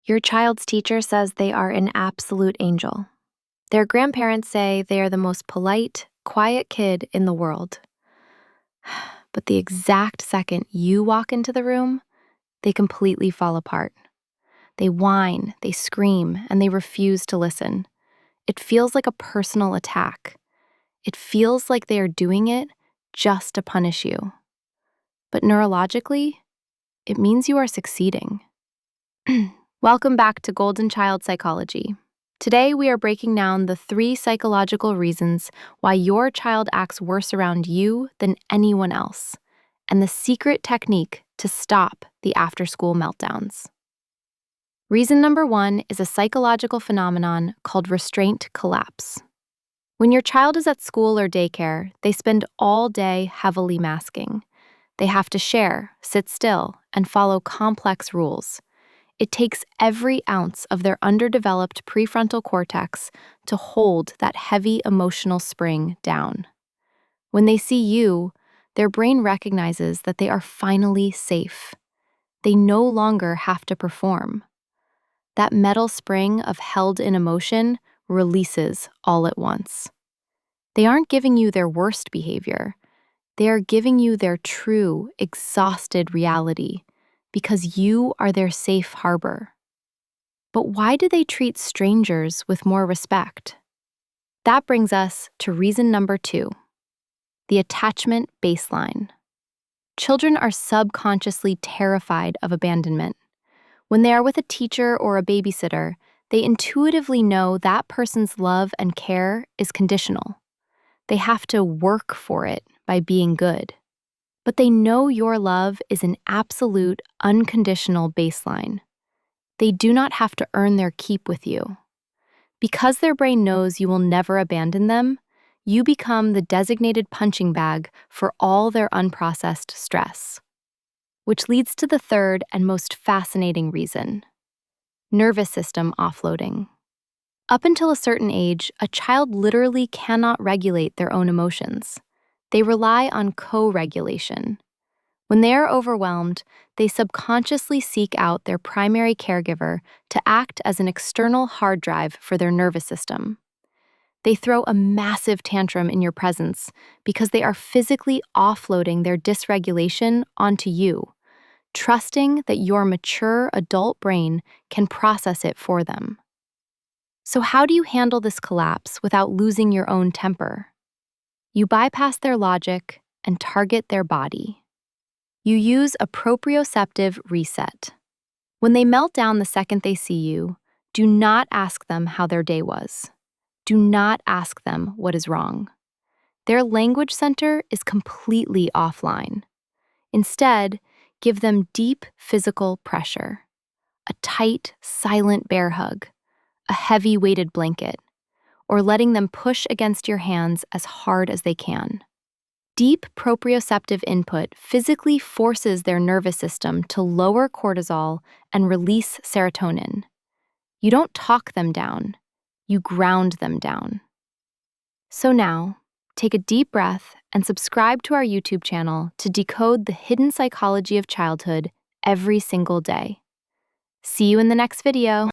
Your child's teacher says they are an absolute angel. Their grandparents say they are the most polite, quiet kid in the world. But the exact second you walk into the room, they completely fall apart. They whine, they scream, and they refuse to listen. It feels like a personal attack. It feels like they are doing it just to punish you. But neurologically, it means you are succeeding. Welcome back to Golden Child Psychology. Today, we are breaking down the 3 psychological reasons why your child acts worse around you than anyone else, and the secret technique to stop the after-school meltdowns. Reason number 1 is a psychological phenomenon called restraint collapse. When your child is at school or daycare, they spend all day heavily masking. They have to share, sit still, and follow complex rules. It takes every ounce of their underdeveloped prefrontal cortex to hold that heavy emotional spring down. When they see you, their brain recognizes that they are finally safe. They no longer have to perform. That metal spring of held-in emotion releases all at once. They aren't giving you their worst behavior. They are giving you their true, exhausted reality, because you are their safe harbor. But why do they treat strangers with more respect? That brings us to reason number 2, the attachment baseline. Children are subconsciously terrified of abandonment. When they are with a teacher or a babysitter, they intuitively know that person's love and care is conditional. They have to work for it by being good. But they know your love is an absolute, unconditional baseline. They do not have to earn their keep with you. Because their brain knows you will never abandon them, you become the designated punching bag for all their unprocessed stress. Which leads to the 3rd and most fascinating reason: nervous system offloading. Up until a certain age, a child literally cannot regulate their own emotions. They rely on co-regulation. When they are overwhelmed, they subconsciously seek out their primary caregiver to act as an external hard drive for their nervous system. They throw a massive tantrum in your presence because they are physically offloading their dysregulation onto you, trusting that your mature adult brain can process it for them. So how do you handle this collapse without losing your own temper? You bypass their logic and target their body. You use a proprioceptive reset. When they melt down the second they see you, do not ask them how their day was. Do not ask them what is wrong. Their language center is completely offline. Instead, give them deep physical pressure. A tight, silent bear hug, a heavy weighted blanket, or letting them push against your hands as hard as they can. Deep proprioceptive input physically forces their nervous system to lower cortisol and release serotonin. You don't talk them down, you ground them down. So now, take a deep breath and subscribe to our YouTube channel to decode the hidden psychology of childhood every single day. See you in the next video.